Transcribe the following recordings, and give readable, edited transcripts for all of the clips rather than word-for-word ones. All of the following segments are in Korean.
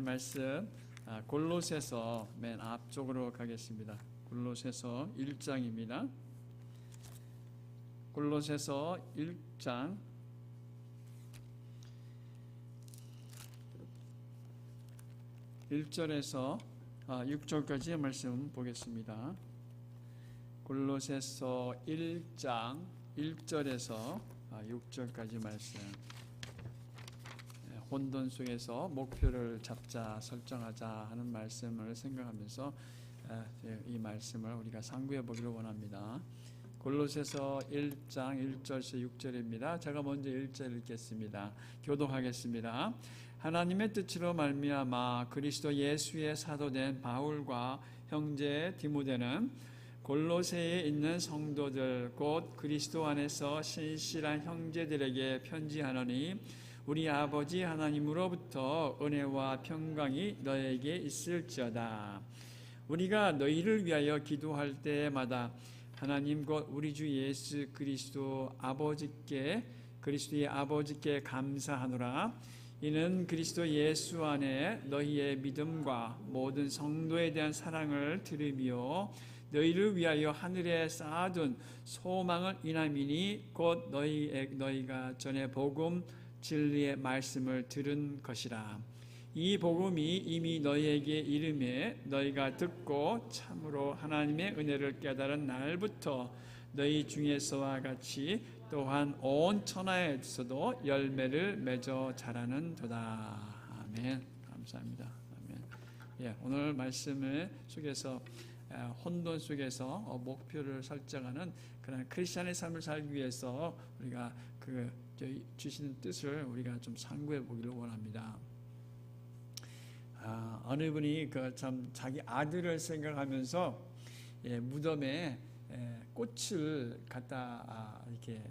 하나님 말씀 골로새서 맨 앞쪽으로 가겠습니다. 골로새서 1장입니다. 골로새서 1장 1절에서 6절까지의 말씀 보겠습니다. 골로새서 1장 1절에서 6절까지 말씀. 혼돈 속에서 목표를 잡자, 설정하자 하는 말씀을 생각하면서 이 말씀을 우리가 상고해 보기를 원합니다. 골로새서 1장 1절에서 6절입니다. 제가 먼저 1절 읽겠습니다. 교독하겠습니다. 하나님의 뜻으로 말미암아 그리스도 예수의 사도된 바울과 형제 디모데는 골로새에 있는 성도들 곧 그리스도 안에서 신실한 형제들에게 편지하노니 우리 아버지 하나님으로부터 은혜와 평강이 너에게 있을지어다. 우리가 너희를 위하여 기도할 때마다 하나님 곧 우리 주 예수 그리스도의 아버지께 감사하노라. 이는 그리스도 예수 안에 너희의 믿음과 모든 성도에 대한 사랑을 들으며 너희를 위하여 하늘에 쌓아둔 소망을 인함이니 곧 너희가 전에 복음 진리의 말씀을 들은 것이라. 이 복음이 이미 너희에게 이름에 너희가 듣고 참으로 하나님의 은혜를 깨달은 날부터 너희 중에서와 같이 또한 온 천하에서도 열매를 맺어 자라는 도다. 아멘. 감사합니다. 아멘. 예, 오늘 말씀을 속에서 혼돈 속에서 목표를 설정하는 그런 크리스천의 삶을 살기 위해서 우리가 주시는 뜻을 우리가 좀 상고해 보기를 원합니다. 어느 분이 참 자기 아들을 생각하면서 무덤에 꽃을 갖다 이렇게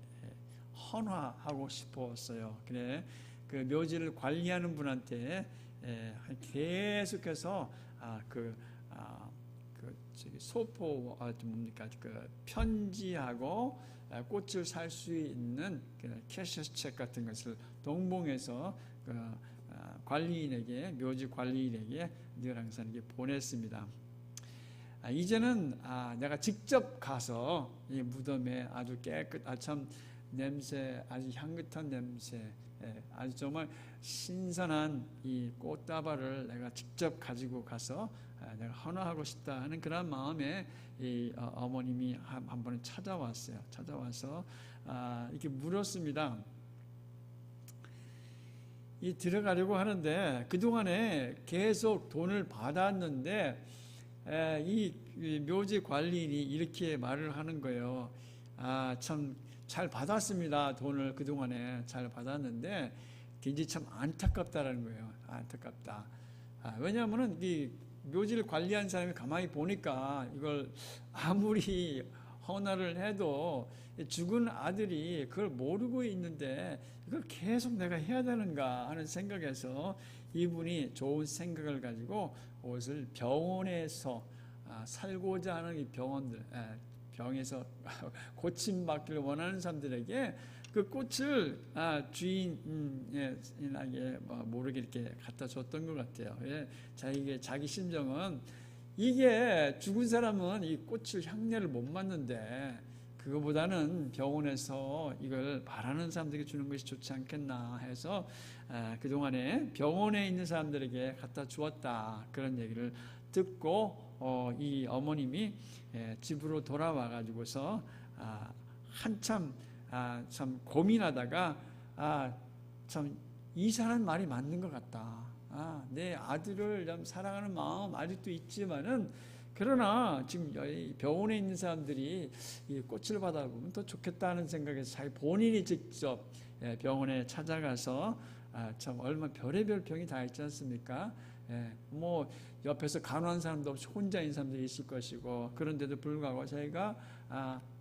헌화하고 싶었어요. 그래 그 묘지를 관리하는 분한테 계속해서 소포 뭡니까 편지하고 꽃을 살 수 있는 캐셔스책 같은 것을 동봉해서 관리인에게 묘지 관리인에게 늘 항상 이렇게 보냈습니다. 이제는 내가 직접 가서 이 무덤에 아주 참 냄새 아주 향긋한 냄새 아주 정말 신선한 이 꽃다발을 내가 직접 가지고 가서 내가 헌화하고 싶다 하는 그런 마음에 이 어머님이 한 번은 찾아왔어요. 찾아와서 이렇게 물었습니다. 이 들어가려고 하는데 그동안에 계속 돈을 받았는데 이 묘지 관리인이 이렇게 말을 하는 거예요. 참 잘 받았습니다. 돈을 그동안에 잘 받았는데 이제 참 안타깝다라는 거예요. 안타깝다. 왜냐하면은 이 묘지를 관리한 사람이 가만히 보니까 이걸 아무리 헌화를 해도 죽은 아들이 그걸 모르고 있는데 이걸 계속 내가 해야 되는가 하는 생각에서 이분이 좋은 생각을 가지고 옷을 병원에서 살고자 하는 이 병에서 고침받기를 원하는 사람들에게 그 꽃을 주인에게 모르게 이렇게 갖다 줬던 것 같아요. 자기 심정은 이게 죽은 사람은 이 꽃을 향내를 못 맡는데 그거보다는 병원에서 이걸 바라는 사람들에게 주는 것이 좋지 않겠나 해서 그동안에 병원에 있는 사람들에게 갖다 주었다. 그런 얘기를 듣고 이 어머님이 집으로 돌아와 가지고서 한참 참 고민하다가 참 이 사람 말이 맞는 것 같다. 내 아들을 참 사랑하는 마음 아직도 있지만은 그러나 지금 병원에 있는 사람들이 이 꽃을 받아보면 더 좋겠다는 생각에서 자기 본인이 직접 병원에 찾아가서 참 얼마나 별의별 병이 다 있지 않습니까? 뭐 옆에서 간호하는 사람도 없이 혼자 있는 사람들이 있을 것이고 그런데도 불구하고 자기가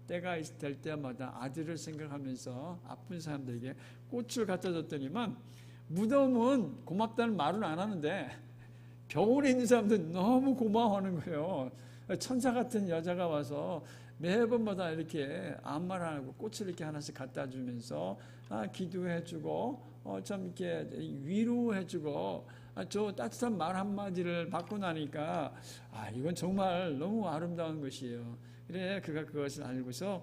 때가 될 때마다 아들을 생각하면서 아픈 사람들에게 꽃을 갖다 줬더니만 무덤은 고맙다는 말은 안 하는데 병원에 있는 사람들은 너무 고마워하는 거예요. 천사 같은 여자가 와서 매번마다 이렇게 아무 말 안 하고 꽃을 이렇게 하나씩 갖다 주면서 기도해주고 참 이렇게 위로해주고 저 따뜻한 말 한마디를 받고 나니까 이건 정말 너무 아름다운 것이에요. 그래 그가 그것을 알고서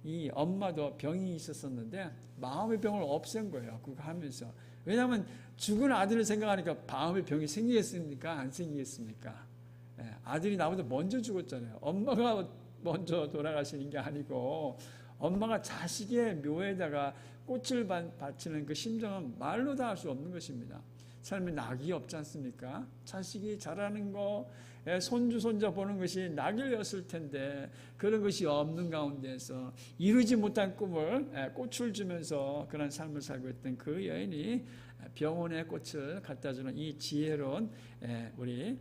이 엄마도 병이 있었었는데 마음의 병을 없앤 거예요. 그거 하면서. 왜냐하면 죽은 아들을 생각하니까 마음의 병이 생기겠습니까? 안 생기겠습니까? 아들이 나보다 먼저 죽었잖아요. 엄마가 먼저 돌아가시는 게 아니고 엄마가 자식의 묘에다가 꽃을 바치는 그 심정은 말로 다 할 수 없는 것입니다. 삶에 낙이 없지 않습니까? 자식이 자라는 거, 손주, 손자 보는 것이 낙이었을 텐데 그런 것이 없는 가운데서 이루지 못한 꿈을 꽃을 주면서 그런 삶을 살고 있던 그 여인이 병원에 꽃을 갖다 주는 이 지혜로운 우리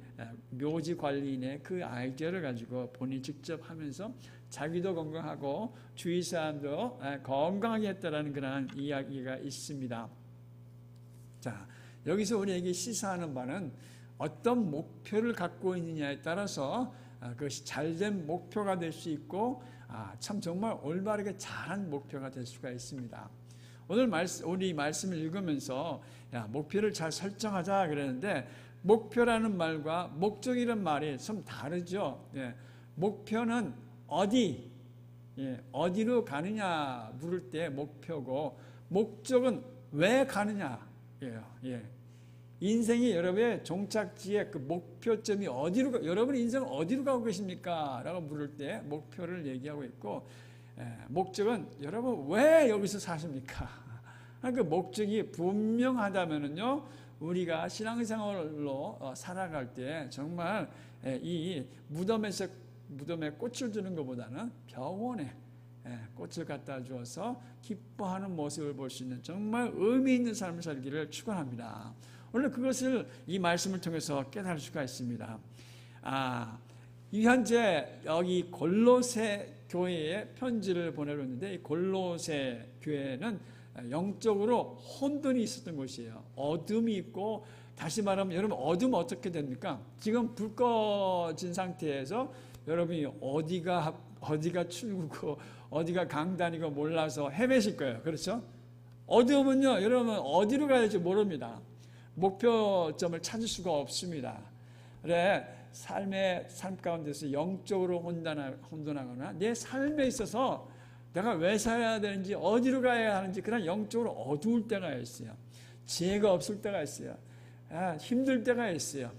묘지 관리인의 그 아이디어를 가지고 본인이 직접 하면서 자기도 건강하고 주위 사람도 건강하게 했다라는 그런 이야기가 있습니다. 자, 여기서 우리에게 시사하는 바는 어떤 목표를 갖고 있느냐에 따라서 그것이 잘된 목표가 될 수 있고 참 정말 올바르게 잘한 목표가 될 수가 있습니다. 오늘 우리 말씀을 읽으면서 목표를 잘 설정하자 그랬는데 목표라는 말과 목적이라는 말이 좀 다르죠. 목표는 어디로 가느냐 물을 때 목표고 목적은 왜 가느냐예요. 인생이 여러분의 종착지의 그 목표점이 여러분의 인생은 어디로 가고 계십니까? 라고 물을 때 목표를 얘기하고 있고 목적은 여러분 왜 여기서 사십니까? 그 목적이 분명하다면은요 우리가 신앙생활로 살아갈 때 정말 이 무덤에 꽃을 주는 것보다는 병원에 꽃을 갖다 주어서 기뻐하는 모습을 볼 수 있는 정말 의미 있는 삶을 살기를 축원합니다. 오늘 그것을 이 말씀을 통해서 깨달을 수가 있습니다. 현재 여기 골로새 교회에 편지를 보내고 있는데 이 골로새 교회는 영적으로 혼돈이 있었던 곳이에요. 어둠이 있고 다시 말하면 여러분 어둠 어떻게 됩니까? 지금 불 꺼진 상태에서 여러분이 어디가 출구고 어디가 강단이고 몰라서 헤매실 거예요. 그렇죠? 어두우면요 여러분 어디로 가야 될지 모릅니다. 목표점을 찾을 수가 없습니다. 그래 삶 가운데서 영적으로 혼돈하거나 내 삶에 있어서 내가 왜 살아야 되는지 어디로 가야 하는지 그런 영적으로 어두울 때가 있어요. 지혜가 없을 때가 있어요. 힘들 때가 있어요.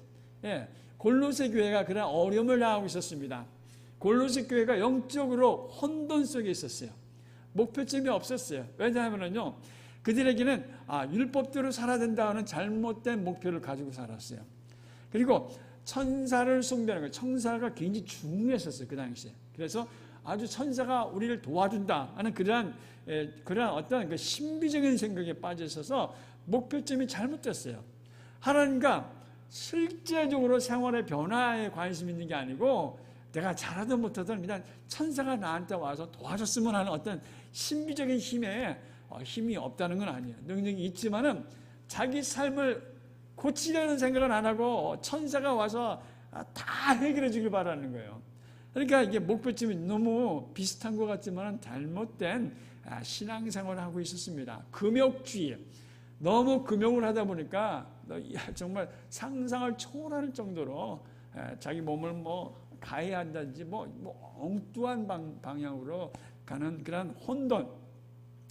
골로새 교회가 그런 어려움을 당하고 있었습니다. 골로새 교회가 영적으로 혼돈 속에 있었어요. 목표점이 없었어요. 왜냐하면요 그들에게는 율법대로 살아야 된다는 잘못된 목표를 가지고 살았어요. 그리고 천사를 숭배하는 거예요. 천사가 굉장히 중요했었어요. 그 당시에. 그래서 아주 천사가 우리를 도와준다 하는 그러한 어떤 그 신비적인 생각에 빠져 있어서 목표점이 잘못됐어요. 하나님과 실제적으로 생활의 변화에 관심 있는 게 아니고 내가 잘하든 못하든 그냥 천사가 나한테 와서 도와줬으면 하는 어떤 신비적인 힘이 없다는 건 아니에요. 능력이 있지만은 자기 삶을 고치려는 생각은 안 하고 천사가 와서 다 해결해 주길 바라는 거예요. 그러니까 이게 목표점이 너무 비슷한 것 같지만 잘못된 신앙생활을 하고 있었습니다. 금욕주의. 너무 금욕을 하다 보니까 정말 상상을 초월할 정도로 자기 몸을 가해한다든지 엉뚱한 방향으로 가는 그런 혼돈.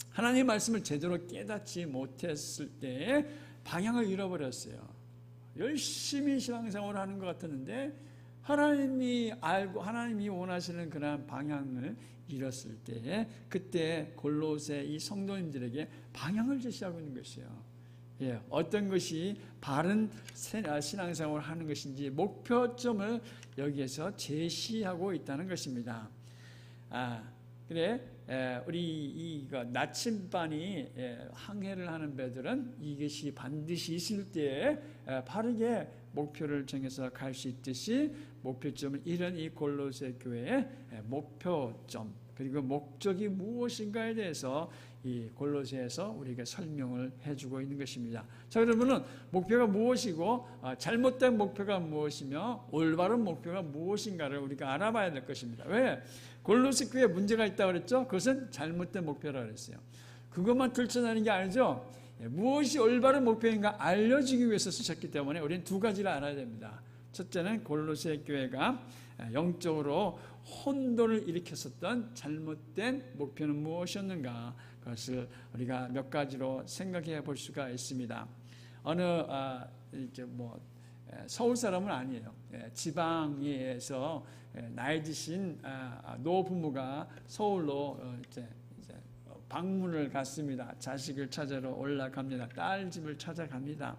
하나님의 말씀을 제대로 깨닫지 못했을 때에 방향을 잃어버렸어요. 열심히 신앙생활을 하는 것 같았는데 하나님이 알고 하나님이 원하시는 그런 방향을 잃었을 때에 그때 골로새 이 성도님들에게 방향을 제시하고 있는 것이에요. 어떤 것이 바른 신앙생활을 하는 것인지 목표점을 여기에서 제시하고 있다는 것입니다. 그래 우리 나침반이 항해를 하는 배들은 이것이 반드시 있을 때에 바르게 목표를 정해서 갈 수 있듯이 목표점을 잃은 이 골로새 교회의 목표점 그리고 목적이 무엇인가에 대해서 이 골로새에서 우리에게 설명을 해주고 있는 것입니다. 자, 그러면은 목표가 무엇이고 잘못된 목표가 무엇이며 올바른 목표가 무엇인가를 우리가 알아봐야 될 것입니다. 왜? 골로새 교회에 문제가 있다고 그랬죠? 그것은 잘못된 목표라고 그랬어요. 그것만 들춰내는 게 아니죠. 무엇이 올바른 목표인가 알려주기 위해서 쓰셨기 때문에 우리는 두 가지를 알아야 됩니다. 첫째는 골로새 교회가 영적으로 혼돈을 일으켰었던 잘못된 목표는 무엇이었는가, 그것을 우리가 몇 가지로 생각해 볼 수가 있습니다. 어느 서울 사람은 아니에요. 지방에서 나이 드신 노부모가 서울로 이제 방문을 갔습니다. 자식을 찾으러 올라갑니다. 딸 집을 찾아갑니다.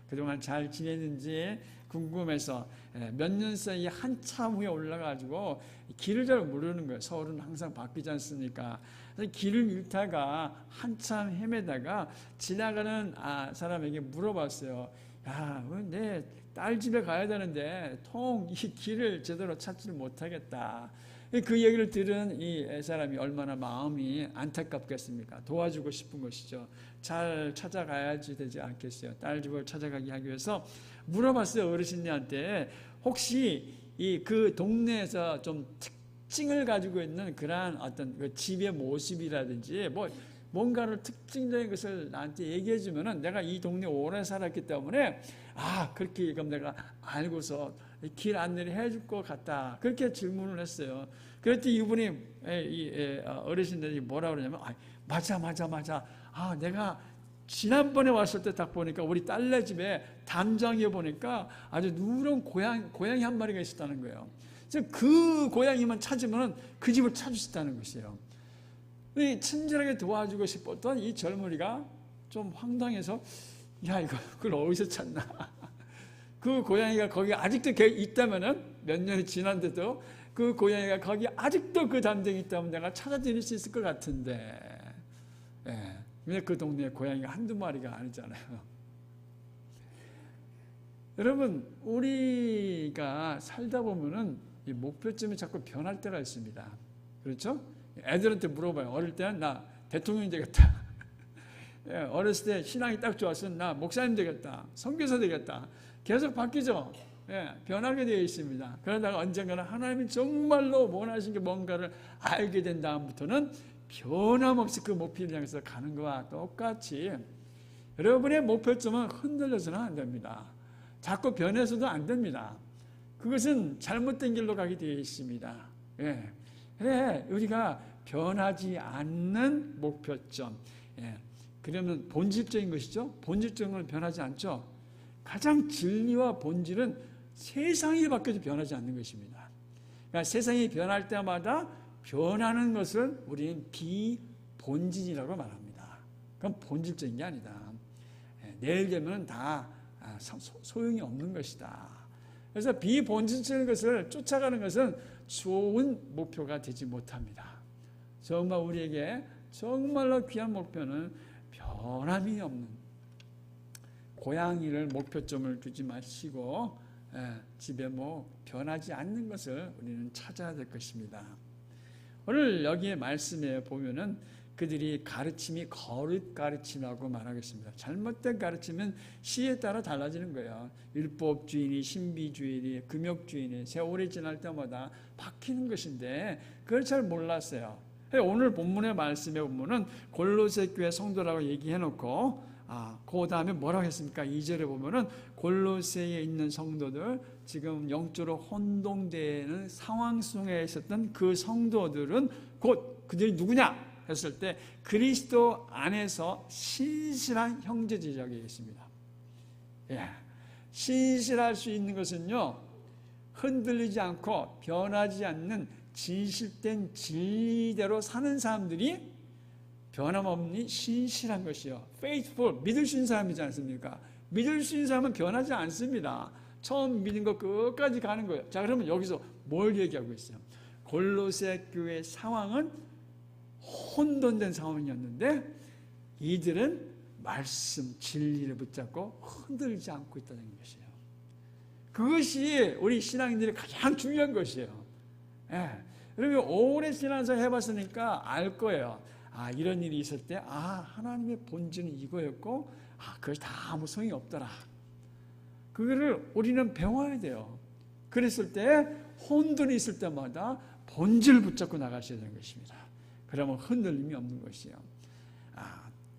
그동안 잘 지냈는지 궁금해서 몇 년 사이에 한참 후에 올라가지고 길을 잘 모르는 거예요. 서울은 항상 바뀌지 않습니까? 길을 잃다가 한참 헤매다가 지나가는 사람에게 물어봤어요. 야, 내 딸 집에 가야 되는데 이 길을 제대로 찾지를 못하겠다. 그 얘기를 들은 이 사람이 얼마나 마음이 안타깝겠습니까? 도와주고 싶은 것이죠. 잘 찾아가야지 되지 않겠어요? 딸 집을 찾아가게 하기 위해서 물어봤어요. 어르신들한테 혹시 그 동네에서 좀 특징을 가지고 있는 그러한 어떤 그 집의 모습이라든지 뭔가를 특징적인 것을 나한테 얘기해 주면은 내가 이 동네 오래 살았기 때문에 그렇게 그럼 내가 알고서 길 안내를 해줄 것 같다. 그렇게 질문을 했어요. 그랬더니 이분이 어르신들이 뭐라 그러냐면 맞아. 내가 지난번에 왔을 때 딱 보니까 우리 딸네 집에 담장에 보니까 아주 누런 고양이 한 마리가 있었다는 거예요. 그 고양이만 찾으면 그 집을 찾을 수 있다는 것이에요. 친절하게 도와주고 싶었던 이 젊은이가 좀 황당해서 그걸 어디서 찾나. 그 고양이가 거기 아직도 있다면은 몇 년이 지난데도 그 고양이가 거기 아직도 그 담장이 있다면 내가 찾아드릴 수 있을 것 같은데. 근데 그 동네에 고양이가 한두 마리가 아니잖아요. 여러분, 우리가 살다 보면은 이 목표점이 자꾸 변할 때가 있습니다. 그렇죠? 애들한테 물어봐요. 어릴 때는 나 대통령이 되겠다. 어렸을 때 신앙이 딱 좋았으면 나 목사님 되겠다. 선교사 되겠다. 계속 바뀌죠. 변하게 되어 있습니다. 그러다가 언젠가는 하나님이 정말로 원하신 게 뭔가를 알게 된 다음부터는 변함없이 그 목표를 향해서 가는 것과 똑같이 여러분의 목표점은 흔들려서는 안 됩니다. 자꾸 변해서도 안 됩니다. 그것은 잘못된 길로 가게 되어 있습니다. 그래, 우리가 변하지 않는 목표점. 그러면 본질적인 것이죠. 본질적인 건 변하지 않죠. 가장 진리와 본질은 세상이 바뀌어도 변하지 않는 것입니다. 그러니까 세상이 변할 때마다 변하는 것을 우리는 비본질이라고 말합니다. 그건 본질적인 게 아니다. 내일 되면 다 소용이 없는 것이다. 그래서 비본질적인 것을 쫓아가는 것은 좋은 목표가 되지 못합니다. 정말 우리에게 정말로 귀한 목표는 변함이 없는 고양이를 목표점을 두지 마시고 집에 변하지 않는 것을 우리는 찾아야 될 것입니다. 오늘 여기에 말씀에 보면은 그들이 가르침이 거짓 가르침이라고 말하겠습니다. 잘못된 가르침은 시에 따라 달라지는 거예요. 율법주의니 신비주의니 금욕주의니 세월이 지날 때마다 바뀌는 것인데 그걸 잘 몰랐어요. 오늘 본문의 말씀에 보면은 골로새 교회 성도라고 얘기해놓고 그 다음에 뭐라고 했습니까? 2절에 보면은 골로새에 있는 성도들, 지금 영적으로 혼동되는 상황 속에 있었던 그 성도들은 곧 그들이 누구냐 했을 때 그리스도 안에서 신실한 형제지적이 있습니다. 신실할 수 있는 것은요, 흔들리지 않고 변하지 않는 진실된 진리대로 사는 사람들이 변함없니 신실한 것이요. faithful, 믿을 수 있는 사람이지 않습니까? 믿을 수 있는 사람은 변하지 않습니다. 처음 믿은 거 끝까지 가는 거예요. 자, 그러면 여기서 뭘 얘기하고 있어요? 골로새 교회 상황은 혼돈된 상황이었는데 이들은 말씀, 진리를 붙잡고 흔들리지 않고 있다는 것이에요. 그것이 우리 신앙인들이 가장 중요한 것이에요. 여러분 오래 신앙생활 해봤으니까 알 거예요. 이런 일이 있을 때 하나님의 본질은 이거였고 그것이 다 아무 소용이 없더라. 그거를 우리는 배워야 돼요. 그랬을 때 혼돈이 있을 때마다 본질을 붙잡고 나가셔야 되는 것입니다. 그러면 흔들림이 없는 것이에요.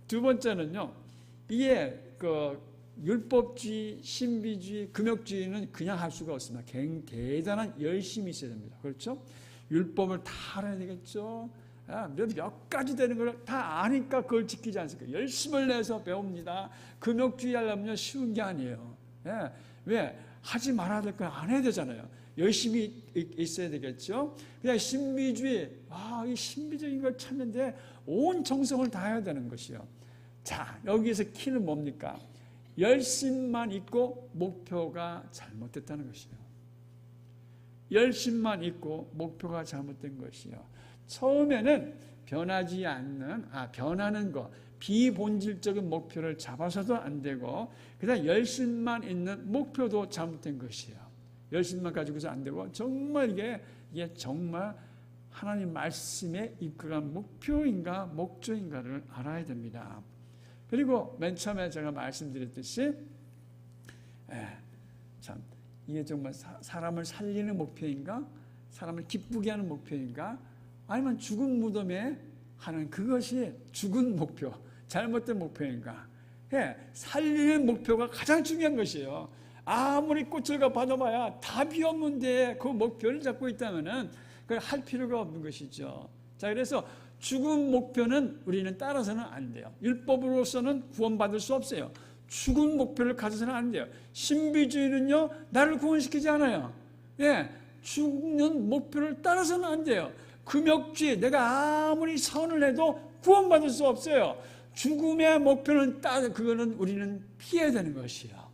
두 번째는요, 이게 율법주의, 신비주의, 금욕주의는 그냥 할 수가 없습니다. 굉장히 대단한 열심이 있어야 됩니다. 그렇죠? 율법을 다 알아야 되겠죠. 몇 가지 되는 걸 다 아니까 그걸 지키지 않습니까? 열심을 내서 배웁니다. 금욕주의 하려면 쉬운 게 아니에요. 왜? 하지 말아야 될 건 안 해야 되잖아요. 열심히 있어야 되겠죠. 그냥 신비주의, 이 신비적인 걸 찾는데 온 정성을 다해야 되는 것이요. 자, 여기에서 키는 뭡니까? 열심만 있고 목표가 잘못됐다는 것이요. 열심만 있고 목표가 잘못된 것이요. 처음에는 변하지 않는, 변하는 것, 비본질적인 목표를 잡아서도 안 되고, 그다음 열심만 있는 목표도 잘못된 것이에요. 열심만 가지고서 안 되고, 정말 이게 정말 하나님 말씀에 이끌어간 목표인가, 목적인가를 알아야 됩니다. 그리고 맨 처음에 제가 말씀드렸듯이, 참, 이게 정말 사람을 살리는 목표인가? 사람을 기쁘게 하는 목표인가? 아니면 죽은 무덤에 하는 그것이 죽은 목표, 잘못된 목표인가? 살리는 목표가 가장 중요한 것이에요. 아무리 꽃을 받아봐야 답이 없는데 그 목표를 잡고 있다면 그걸 할 필요가 없는 것이죠. 자, 그래서 죽은 목표는 우리는 따라서는 안 돼요. 율법으로서는 구원받을 수 없어요. 죽은 목표를 가져서는 안 돼요. 신비주의는요, 나를 구원시키지 않아요. 죽는 목표를 따라서는 안 돼요. 금욕주의, 내가 아무리 선을 해도 구원받을 수 없어요. 죽음의 목표는 그거는 우리는 피해야 되는 것이에요.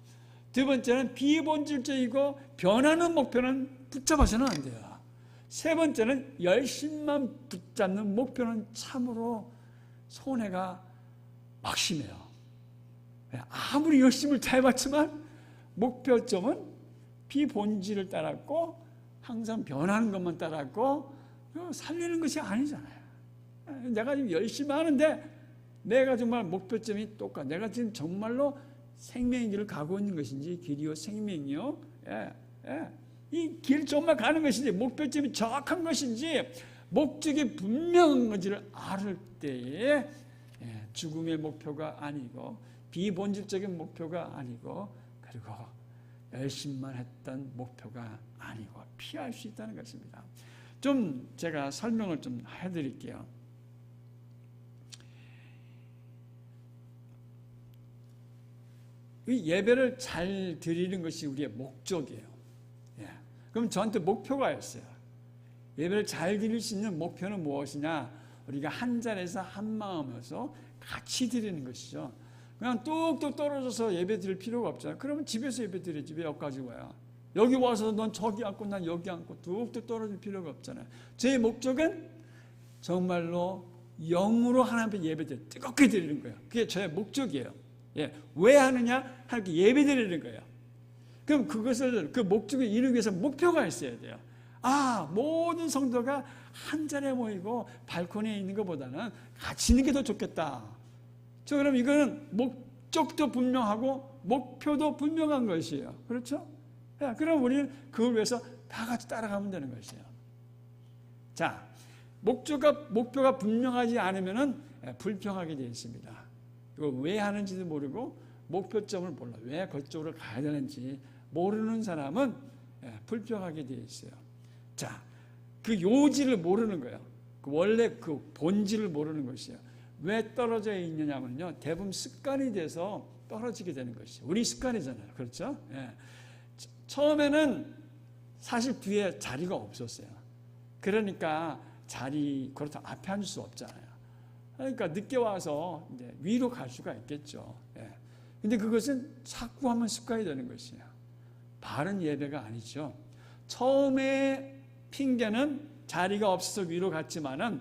두 번째는 비본질적이고 변하는 목표는 붙잡아서는 안 돼요. 세 번째는 열심만 붙잡는 목표는 참으로 손해가 막심해요. 아무리 열심을 다 해봤지만 목표점은 비본질을 따랐고 항상 변하는 것만 따랐고 살리는 것이 아니잖아요. 내가 지금 열심히 하는데 내가 정말 목표점이 똑같아. 내가 지금 정말로 생명의 길을 가고 있는 것인지, 길이요 생명이요, 이 길 정말 가는 것인지, 목표점이 정확한 것인지, 목적이 분명한 건지를 알을 때에 죽음의 목표가 아니고 비본질적인 목표가 아니고, 그리고 열심만 했던 목표가 아니고 피할 수 있다는 것입니다. 좀 제가 설명을 좀 해드릴게요. 이 예배를 잘 드리는 것이 우리의 목적이에요. 그럼 저한테 목표가 있어요. 예배를 잘 드릴 수 있는 목표는 무엇이냐? 우리가 한 자리에서 한 마음에서 같이 드리는 것이죠. 그냥 뚝뚝 떨어져서 예배 드릴 필요가 없잖아요. 그러면 집에서 예배 드리지 왜 여기까지 와요? 여기 와서 넌 저기 앉고 난 여기 앉고 뚝뚝 떨어질 필요가 없잖아요. 제 목적은 정말로 영으로 하나님 앞에 예배 드려 뜨겁게 드리는 거예요. 그게 저의 목적이에요. 왜 하느냐? 하나님께 예배 드리는 거예요. 그럼 그 목적을 이루기 위해서 목표가 있어야 돼요. 모든 성도가 한 자리에 모이고 발코니에 있는 것보다는 같이 있는 게 더 좋겠다. 그럼 이거는 목적도 분명하고 목표도 분명한 것이에요. 그렇죠? 그럼 우리는 그걸 위해서 다 같이 따라가면 되는 것이에요. 자, 목표가 분명하지 않으면 불평하게 되어 있습니다. 이거 왜 하는지도 모르고 목표점을 몰라. 왜 그쪽으로 가야 되는지 모르는 사람은 불평하게 되어 있어요. 자, 그 요지를 모르는 거예요. 원래 그 본질을 모르는 것이에요. 왜 떨어져 있느냐면요, 대부분 습관이 돼서 떨어지게 되는 것이에요. 우리 습관이잖아요. 그렇죠? 처음에는 사실 뒤에 자리가 없었어요. 그러니까 그렇다고 앞에 앉을 수 없잖아요. 그러니까 늦게 와서 이제 위로 갈 수가 있겠죠. 근데 그것은 자꾸 하면 습관이 되는 것이에요. 바른 예배가 아니죠. 처음에 핑계는 자리가 없어서 위로 갔지만은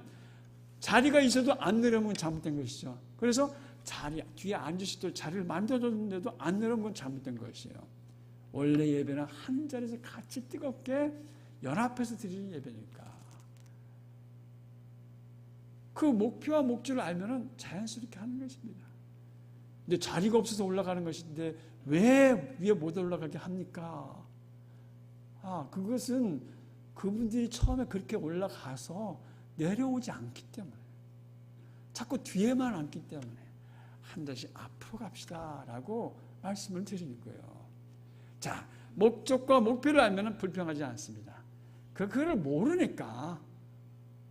자리가 있어도 안 내려오면 잘못된 것이죠. 그래서 뒤에 앉을 수 있도록 자리를 만들어줬는데도 안 내려오면 잘못된 것이에요. 원래 예배는 한 자리에서 같이 뜨겁게 연합해서 드리는 예배니까. 그 목표와 목적을 알면은 자연스럽게 하는 것입니다. 근데 자리가 없어서 올라가는 것인데 왜 위에 못 올라가게 합니까? 그것은 그분들이 처음에 그렇게 올라가서 내려오지 않기 때문에, 자꾸 뒤에만 앉기 때문에, 한 단씩 앞으로 갑시다라고 말씀을 드리는 거예요. 자, 목적과 목표를 알면 불평하지 않습니다. 그거를 모르니까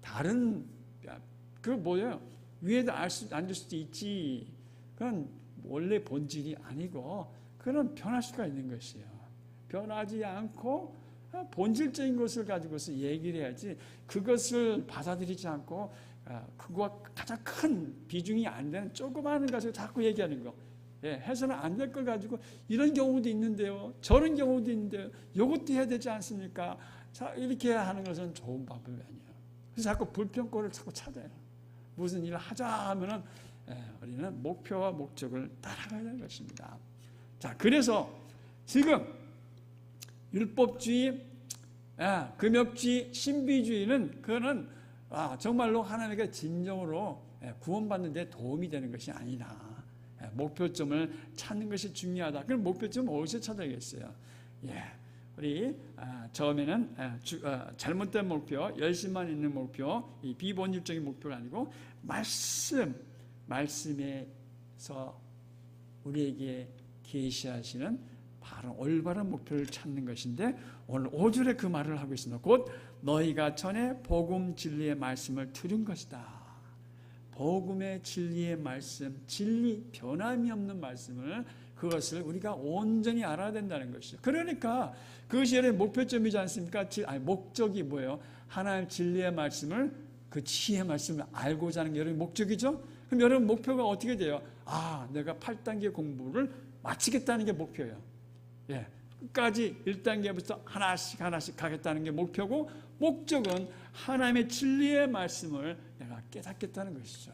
다른 그 뭐예요? 위에도 앉을 수도 있지. 그건 원래 본질이 아니고 그건 변할 수가 있는 것이에요. 변하지 않고 본질적인 것을 가지고서 얘기를 해야지 그것을 받아들이지 않고 그거와 가장 큰 비중이 안 되는 조그마한 것을 자꾸 얘기하는 거. 해서는 안 될 걸 가지고 이런 경우도 있는데요. 저런 경우도 있는데요. 이것도 해야 되지 않습니까? 자, 이렇게 하는 것은 좋은 방법이 아니에요. 그래서 자꾸 불평거리를 자꾸 찾아요. 무슨 일을 하자 하면은 우리는 목표와 목적을 따라가야 되는 것입니다. 자, 그래서 지금 율법주의, 금욕주의, 신비주의는 그거는 정말로 하나님께 진정으로 구원받는 데 도움이 되는 것이 아니다. 목표점을 찾는 것이 중요하다. 그럼 목표점을 어디서 찾아야겠어요? 우리 처음에는 잘못된 목표, 열심만 있는 목표, 이 비본질적인 목표가 아니고 말씀에서 우리에게 계시하시는 바로 올바른 목표를 찾는 것인데 오늘 5절에 그 말을 하고 있습니다. 곧 너희가 전에 복음 진리의 말씀을 들은 것이다. 복음의 진리의 말씀, 진리 변함이 없는 말씀을 그것을 우리가 온전히 알아야 된다는 것이죠. 그러니까 그것이 여러분 목표점이지 않습니까? 목적이 뭐예요? 하나님 진리의 말씀을 그 지혜의 말씀을 알고자 하는 게 여러분 목적이죠? 그럼 여러분 목표가 어떻게 돼요? 내가 8단계 공부를 마치겠다는 게 목표예요. 끝까지 1단계부터 하나씩 가겠다는 게 목표고 목적은 하나님의 진리의 말씀을 내가 깨닫겠다는 것이죠.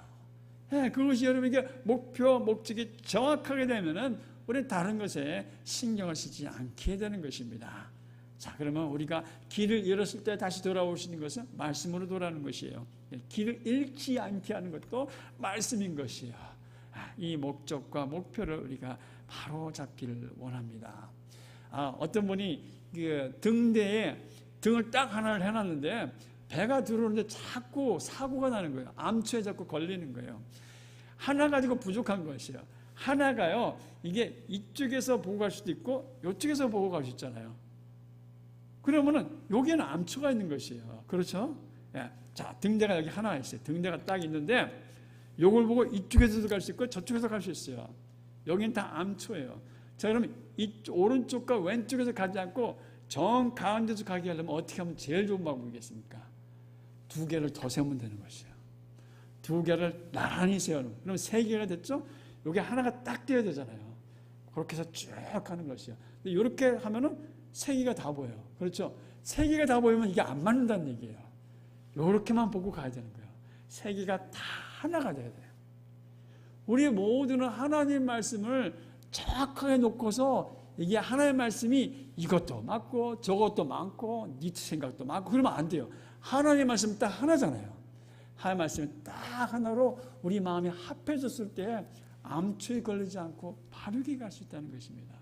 그것이 여러분에게 목표, 목적이 정확하게 되면은 우리는 다른 것에 신경을 쓰지 않게 되는 것입니다. 자, 그러면 우리가 길을 잃었을 때 다시 돌아오시는 것은 말씀으로 돌아오는 것이에요. 길을 잃지 않게 하는 것도 말씀인 것이에요. 이 목적과 목표를 우리가 바로 잡기를 원합니다. 어떤 분이 그 등대에 등을 딱 하나를 해놨는데 배가 들어오는데 자꾸 사고가 나는 거예요. 암초에 자꾸 걸리는 거예요. 하나 가지고 부족한 것이에요. 하나가요, 이게 이쪽에서 보고 갈 수도 있고 이쪽에서 보고 갈 수 있잖아요. 그러면은 여기에는 암초가 있는 것이에요. 그렇죠? 자, 등대가 여기 하나 있어요. 등대가 딱 있는데 요걸 보고 이쪽에서도 갈 수 있고 저쪽에서 갈 수 있어요. 여기는 다 암초예요. 자, 그러면 오른쪽과 왼쪽에서 가지 않고 정 가운데서 가게 하려면 어떻게 하면 제일 좋은 방법이겠습니까? 두 개를 더 세우면 되는 것이에요. 두 개를 나란히 세우는. 그럼 세 개가 됐죠? 여기 하나가 딱 떼야 되잖아요. 그렇게 해서 쭉 가는 것이에요. 근데 이렇게 하면은 세 개가 다 보여요. 그렇죠? 세 개가 다 보이면 이게 안 맞는다는 얘기예요. 이렇게만 보고 가야 되는 거예요. 세 개가 다 하나가 돼야 돼요. 우리 모두는 하나님 말씀을 정확하게 놓고서 이게 하나님의 말씀이 이것도 맞고 저것도 많고 네 생각도 많고 그러면 안 돼요. 하나님의 말씀은 딱 하나잖아요. 하나님의 말씀이 딱 하나로 우리 마음이 합해졌을 때 암초에 걸리지 않고 바르게 갈 수 있다는 것입니다.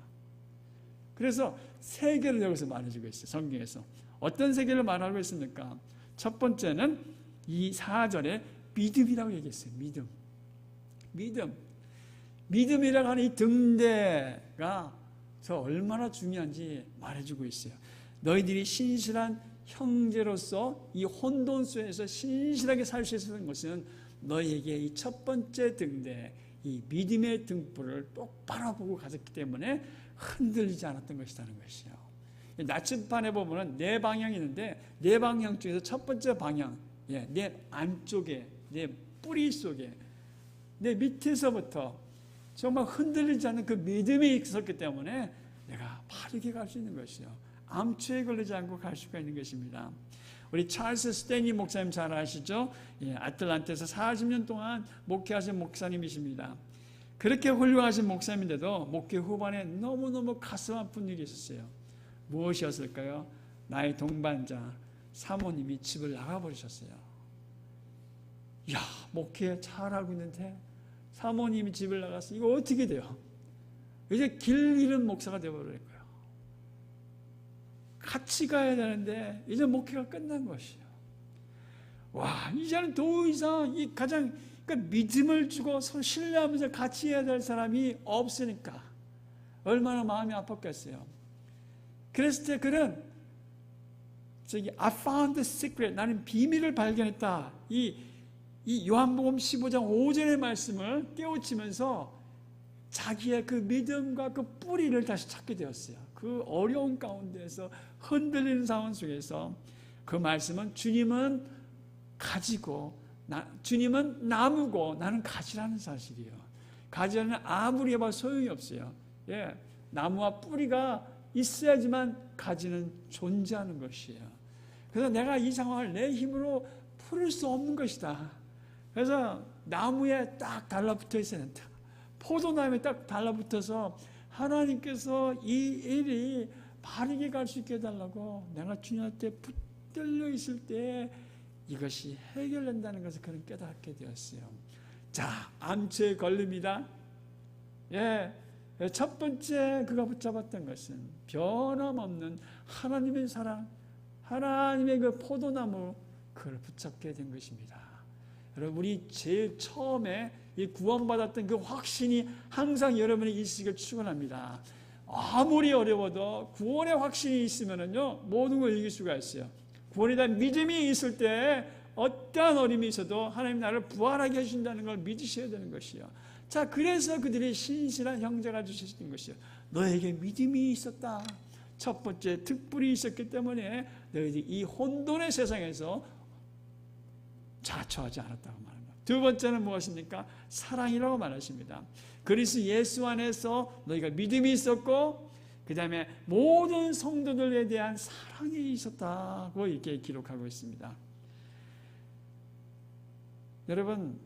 그래서 세 개를 여기서 말해주고 있어요. 성경에서. 어떤 세 개를 말하고 있습니까? 첫 번째는 이 4절에 믿음이라고 얘기했어요. 믿음이라고 하는 이 등대가 저 얼마나 중요한지 말해주고 있어요. 너희들이 신실한 형제로서 이 혼돈 속에서 신실하게 살 수 있는 것은 너희에게 이 첫 번째 등대, 이 믿음의 등불을 똑바로 보고 가졌기 때문에 흔들리지 않았던 것이라는 것이요. 나침반에 보면은 네 방향이 있는데 네 방향 중에서 첫 번째 방향, 내 안쪽에, 내 뿌리 속에, 내 밑에서부터 정말 흔들리지 않는 그 믿음이 있었기 때문에 내가 바르게 갈 수 있는 것이요. 암초에 걸리지 않고 갈 수가 있는 것입니다. 우리 찰스 스탠리 목사님 잘 아시죠? 아틀란타에서 40년 동안 목회하신 목사님이십니다. 그렇게 훌륭하신 목사님인데도 목회 후반에 너무너무 가슴 아픈 일이 있었어요. 무엇이었을까요? 나의 동반자 사모님이 집을 나가버리셨어요. 야, 목회 잘하고 있는데 사모님이 집을 나가서 이거 어떻게 돼요? 이제 길 잃은 목사가 되어버릴 거예요. 같이 가야 되는데 이제 목회가 끝난 것이에요. 와, 이제는 더 이상 이 가장 그 믿음을 주고 서로 신뢰하면서 같이 해야 될 사람이 없으니까 얼마나 마음이 아팠겠어요. 그랬을 때 그는 I found the secret, 나는 비밀을 발견했다. 이 요한복음 15장 5절의 말씀을 깨우치면서 자기의 그 믿음과 그 뿌리를 다시 찾게 되었어요. 그 어려운 가운데에서 흔들리는 상황 속에서 그 말씀은 주님은 가지고 주님은 나무고 나는 가지라는 사실이에요. 가지는 아무리 해봐 소용이 없어요. 예, 나무와 뿌리가 있어야지만 가지는 존재하는 것이에요. 그래서 내가 이 상황을 내 힘으로 풀을 수 없는 것이다. 그래서 나무에 딱 달라붙어 있어야 된다. 포도나무에 딱 달라붙어서 하나님께서 이 일이 바르게 갈 수 있게 해달라고 내가 주님한테 붙들려 있을 때 이것이 해결된다는 것을 그는 깨닫게 되었어요. 자, 암초에 걸립니다. 예, 첫 번째 그가 붙잡았던 것은 변함없는 하나님의 사랑, 하나님의 그 포도나무, 그걸 붙잡게 된 것입니다. 여러분, 우리 제일 처음에 이 구원받았던 그 확신이 항상 여러분의 있으시길 축원합니다. 아무리 어려워도 구원의 확신이 있으면은요 모든 걸 이길 수가 있어요. 구원에 대한 믿음이 있을 때 어떠한 어려움이 있어도 하나님 나를 부활하게 해주신다는 걸 믿으셔야 되는 것이요. 자, 그래서 그들이 신실한 형제가 주셨던 것이요. 너에게 믿음이 있었다. 첫 번째 특불이 있었기 때문에 너희들이 이 혼돈의 세상에서 자초하지 않았다고 말합니다. 두 번째는 무엇입니까? 사랑이라고 말하십니다. 그리스도 예수 안에서 너희가 믿음이 있었고 그 다음에 모든 성도들에 대한 사랑이 있었다고 이렇게 기록하고 있습니다. 여러분,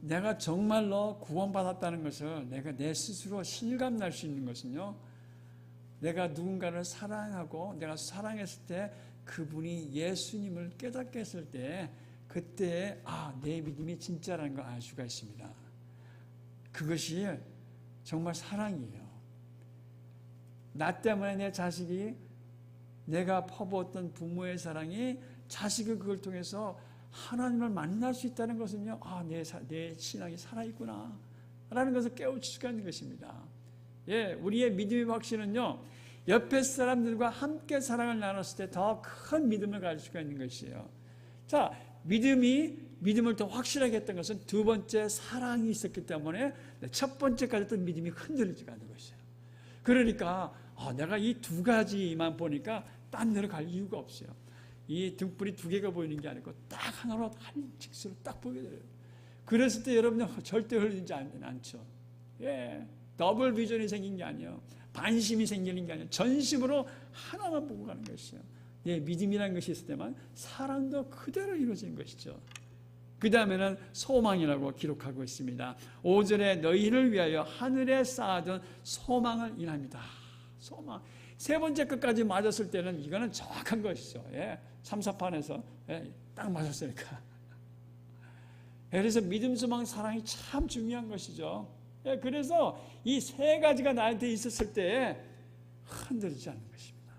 내가 정말로 구원받았다는 것을 내가 내 스스로 실감날 수 있는 것은요, 내가 누군가를 사랑하고 내가 사랑했을 때 그분이 예수님을 깨닫게 했을 때 그때 내 믿음이 진짜라는 걸 알 수가 있습니다. 그것이 정말 사랑이에요. 나 때문에 내 자식이, 내가 퍼부었던 부모의 사랑이 자식이 그걸 통해서 하나님을 만날 수 있다는 것은요, 내 신앙이 살아있구나 라는 것을 깨우칠 수가 있는 것입니다. 예, 우리의 믿음의 확신은요, 옆에 사람들과 함께 사랑을 나눴을 때 더 큰 믿음을 가질 수가 있는 것이에요. 자, 믿음을 더 확실하게 했던 것은 두 번째 사랑이 있었기 때문에 첫 번째 가졌던 믿음이 흔들리지가 않는 것이에요. 그러니까 내가 이 두 가지만 보니까 딴 데로 갈 이유가 없어요. 이 등불이 두 개가 보이는 게 아니고 딱 하나로 한 직수로 딱 보게 돼요. 그랬을 때 여러분은 절대 흘리지 않죠. 예, 더블 비전이 생긴 게 아니에요. 반심이 생기는 게 아니에요. 전심으로 하나만 보고 가는 것이에요. 예, 믿음이라는 것이 있을 때만 사랑도 그대로 이루어진 것이죠. 그 다음에는 소망이라고 기록하고 있습니다. 5절에 너희를 위하여 하늘에 쌓아둔 소망을 인합니다. 소망. 세 번째 끝까지 맞았을 때는 이거는 정확한 것이죠. 예, 3, 4판에서 딱 맞았으니까. 그래서 믿음, 소망, 사랑이 참 중요한 것이죠. 예, 그래서 이 세 가지가 나한테 있었을 때 흔들리지 않는 것입니다.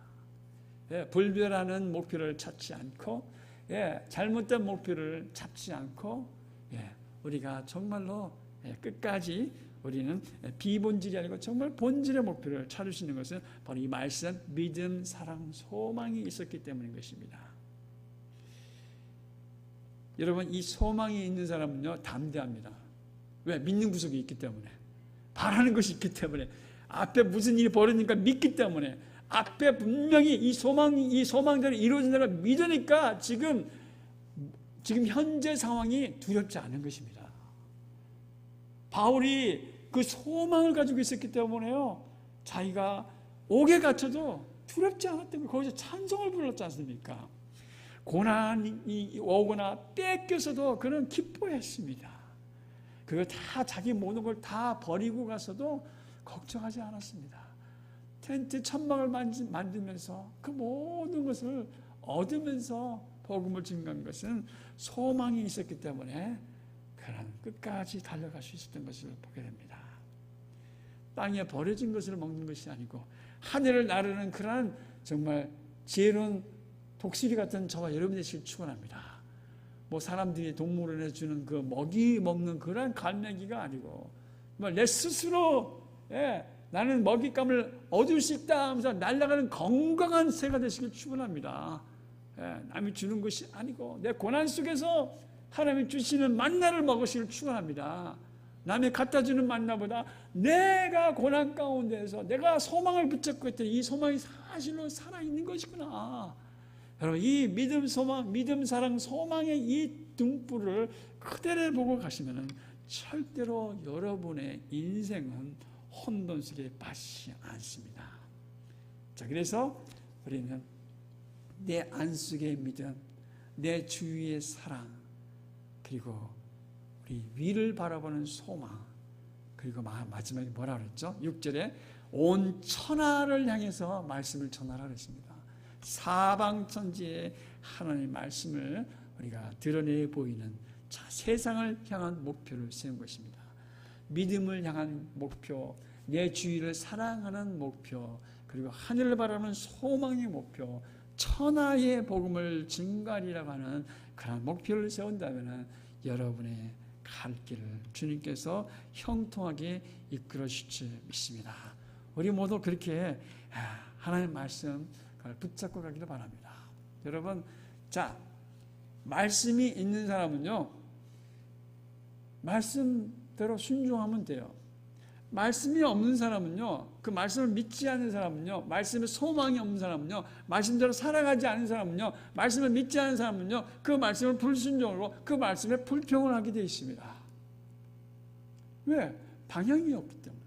예, 불변하는 목표를 찾지 않고, 잘못된 목표를 잡지 않고, 우리가 정말로 끝까지 우리는 비본질이 아니고 정말 본질의 목표를 찾을 수 있는 것은 바로 이 말씀, 믿음, 사랑, 소망이 있었기 때문인 것입니다. 여러분, 이 소망이 있는 사람은요, 담대합니다. 왜? 믿는 구석이 있기 때문에. 바라는 것이 있기 때문에. 앞에 무슨 일이 벌어지니까 믿기 때문에. 앞에 분명히 이 소망대로 이루어진다고 믿으니까 지금 현재 상황이 두렵지 않은 것입니다. 바울이 그 소망을 가지고 있었기 때문에요, 자기가 옥에 갇혀도 두렵지 않았던 거예요. 거기서 찬송을 불렀지 않습니까? 고난이 오거나 뺏겨서도 그는 기뻐했습니다. 그걸 다 자기 모든 걸 다 버리고 가서도 걱정하지 않았습니다. 텐트 천막을 만들면서 그 모든 것을 얻으면서 복음을 증거한 것은 소망이 있었기 때문에 그는 끝까지 달려갈 수 있었던 것을 보게 됩니다. 땅에 버려진 것을 먹는 것이 아니고 하늘을 나르는 그러한 정말 지혜로운 독수리 같은 저와 여러분 되시길 축원합니다. 뭐 사람들이 동물원에 주는 그 먹이 먹는 그런 갈매기가 아니고 내 스스로 나는 먹잇감을 얻을 수 있다 하면서 날아가는 건강한 새가 되시길 축원합니다. 남이 주는 것이 아니고 내 고난 속에서 하나님이 주시는 만나를 먹으시길 축원합니다. 남이 갖다 주는 만나보다 내가 고난 가운데에서 내가 소망을 붙잡고 있더니 이 소망이 사실로 살아있는 것이구나. 여러분 이 믿음, 소망, 믿음, 사랑, 소망의 이 등불을 그대로 보고 가시면 절대로 여러분의 인생은 혼돈 속에 빠지지 않습니다. 자, 그래서 우리는 내 안속의 믿음, 내 주위의 사랑, 그리고 우리 위를 바라보는 소망, 그리고 마지막에 뭐라 그랬죠? 6절에 온 천하를 향해서 말씀을 전하라 그랬습니다. 사방천지에 하나님의 말씀을 우리가 드러내 보이는 세상을 향한 목표를 세운 것입니다. 믿음을 향한 목표, 내 주위를 사랑하는 목표, 그리고 하늘을 바라보는 소망의 목표, 천하의 복음을 증가하리라고 하는 그런 목표를 세운다면 여러분의 갈 길을 주님께서 형통하게 이끌어 주실 믿습니다. 우리 모두 그렇게 하나님의 말씀 붙잡고 가기를 바랍니다. 여러분, 자, 말씀이 있는 사람은요, 말씀대로 순종하면 돼요. 말씀이 없는 사람은요, 그 말씀을 믿지 않는 사람은요, 말씀에 소망이 없는 사람은요, 말씀대로 살아가지 않는 사람은요, 말씀을 믿지 않는 사람은요, 그 말씀을 불순종으로 그 말씀에 불평을 하게 되어 있습니다. 왜? 방향이 없기 때문에.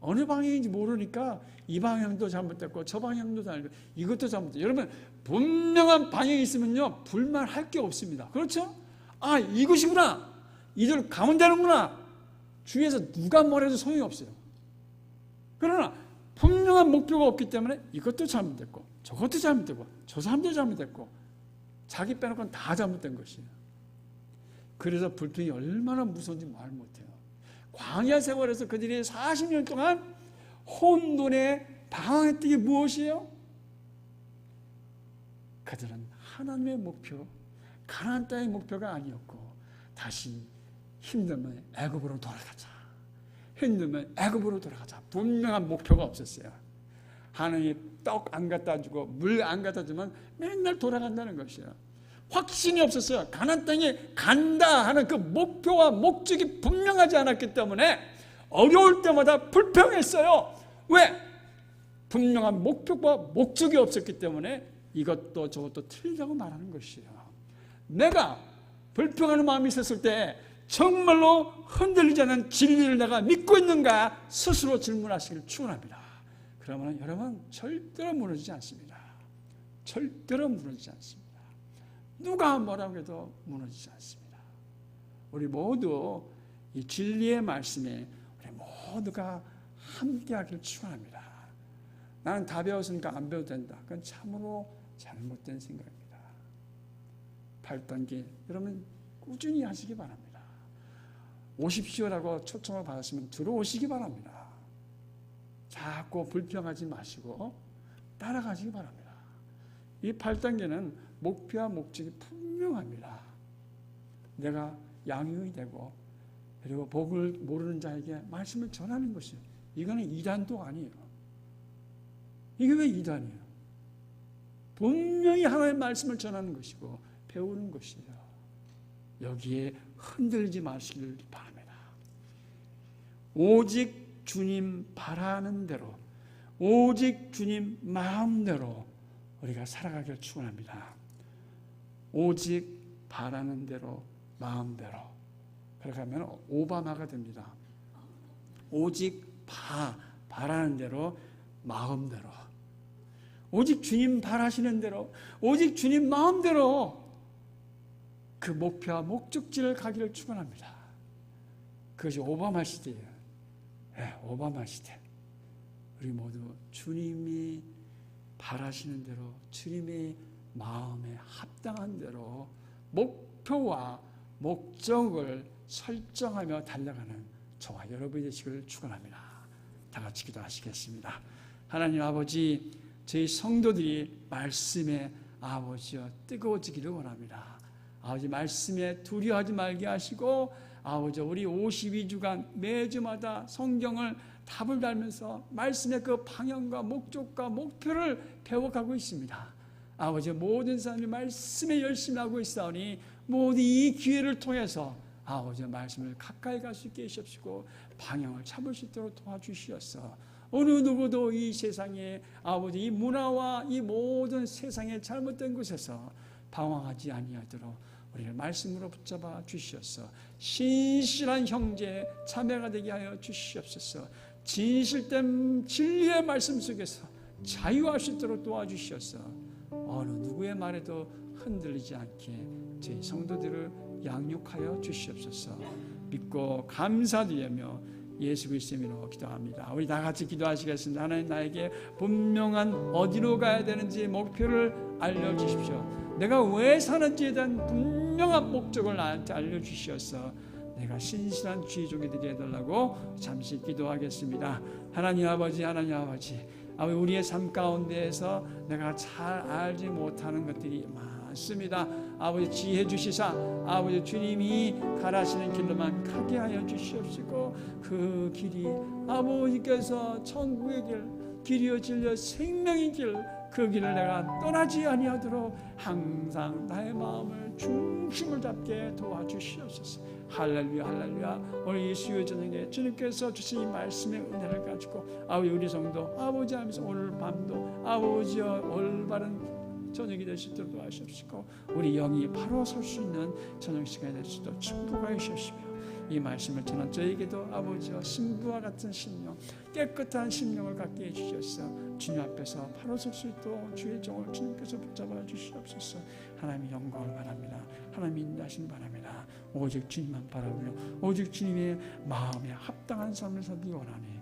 어느 방향인지 모르니까 이 방향도 잘못됐고 저 방향도 잘못됐고 이것도 잘못됐고, 여러분 분명한 방향이 있으면요 불만할 게 없습니다. 그렇죠? 아, 이것이구나, 이대로 가면 되는구나, 주위에서 누가 뭐래도 소용이 없어요. 그러나 분명한 목표가 없기 때문에 이것도 잘못됐고 저것도 잘못됐고 저 사람도 잘못됐고 자기 빼놓고는 다 잘못된 것이에요. 그래서 불평이 얼마나 무서운지 말 못해요. 광야 세월에서 그들이 40년 동안 혼돈에 방황했던 게 무엇이에요? 그들은 하나님의 목표, 가나안 땅의 목표가 아니었고, 다시 힘들면 애굽으로 돌아가자, 힘들면 애굽으로 돌아가자, 분명한 목표가 없었어요. 하나님이 떡 안 갖다 주고 물 안 갖다 주면 맨날 돌아간다는 것이에요. 확신이 없었어요. 가나안 땅에 간다 하는 그 목표와 목적이 분명하지 않았기 때문에 어려울 때마다 불평했어요. 왜? 분명한 목표와 목적이 없었기 때문에 이것도 저것도 틀리다고 말하는 것이에요. 내가 불평하는 마음이 있었을 때 정말로 흔들리지 않는 진리를 내가 믿고 있는가 스스로 질문하시기를 축원합니다. 그러면 여러분 절대로 무너지지 않습니다. 절대로 무너지지 않습니다. 누가 뭐라고 해도 무너지지 않습니다. 우리 모두 이 진리의 말씀에 우리 모두가 함께하기를 축원합니다. 나는 다 배웠으니까 안 배워도 된다. 그건 참으로 잘못된 생각입니다. 8단계 여러분 꾸준히 하시기 바랍니다. 오십시오라고 초청을 받았으면 들어오시기 바랍니다. 자꾸 불평하지 마시고 따라가시기 바랍니다. 이 8단계는 목표와 목적이 분명합니다. 내가 양육이 되고 그리고 복을 모르는 자에게 말씀을 전하는 것이에요. 이거는 2단도 아니에요. 이게 왜 2단이에요? 분명히 하나님의 말씀을 전하는 것이고 배우는 것이에요. 여기에 흔들리지 마시길 바랍니다. 오직 주님 바라는 대로, 오직 주님 마음대로 우리가 살아가기를 축원합니다. 오직 바라는 대로, 마음대로. 그렇게 하면 오바마가 됩니다. 오직 바라는 대로, 마음대로. 오직 주님 바라시는 대로, 오직 주님 마음대로 그 목표와 목적지를 가기를 축원합니다. 그것이 오바마 시대예요. 네, 오바마 시대. 우리 모두 주님이 바라시는 대로, 주님의 마음에 합당한 대로 목표와 목적을 설정하며 달려가는 저와 여러분이 되시기를 축원합니다. 다 같이 기도하시겠습니다. 하나님 아버지, 저희 성도들이 말씀에 아버지여 뜨거워지기를 원합니다. 아버지 말씀에 두려워하지 말게 하시고 아버지 우리 52주간 매주마다 성경을 답을 달면서 말씀의 그 방향과 목적과 목표를 배워가고 있습니다. 아버지 모든 사람이 말씀에 열심히 하고 있사오니 모두 이 기회를 통해서 아버지 말씀을 가까이 갈 수 있게 해주시고 방향을 잡을 수 있도록 도와주시옵소서. 어느 누구도 이 세상에 아버지 이 문화와 이 모든 세상의 잘못된 곳에서 방황하지 아니하도록 우리를 말씀으로 붙잡아 주시옵소서. 신실한 형제 자매가 되게 하여 주시옵소서. 진실된 진리의 말씀 속에서 자유할 수 있도록 도와주시옵소서. 어느 누구의 말에도 흔들리지 않게 저희 성도들을 양육하여 주시옵소서. 믿고 감사드리며 예수 그리스도의 이름으로 기도합니다. 우리 다 같이 기도하시겠습니다. 하나님 나에게 분명한 어디로 가야 되는지 목표를 알려주십시오. 내가 왜 사는지에 대한 분명한 목적을 나한테 알려주시어서 내가 신실한 주의종이 되게 해달라고 잠시 기도하겠습니다. 하나님 아버지, 하나님 아버지, 우리의 삶 가운데에서 내가 잘 알지 못하는 것들이 많습니다. 아버지 지혜 주시사 아버지 주님이 가라시는 길로만 가게 하여 주시옵시고 그 길이 아버지께서 천국의 길, 길이요 진리요 생명의 길, 그 길을 내가 떠나지 아니하도록 항상 나의 마음을 중심을 잡게 도와주시옵소서. 할렐루야 할렐루야. 오늘 이 수요 저녁에 주님께서 주신 이 말씀의 은혜를 가지고 아버지 우리 성도 아버지 하면서 오늘 밤도 아버지여 올바른 저녁이 될 수 있도록 도와주시옵시고 우리 영이 바로 설 수 있는 저녁 시간이 될 수 있도록 축복하여 주시옵시며 이 말씀을 전한 저에게도 아버지와 신부와 같은 심령 깨끗한 심령을 갖게 해주셔서 주님 앞에서 바로 설 수 있도록 주의 종을 주님께서 붙잡아 주시옵소서. 하나님의 영광을 바랍니다. 하나님의 인도하심 바랍니다. 오직 주님만 바라보며 오직 주님의 마음에 합당한 삶을 살기 원하니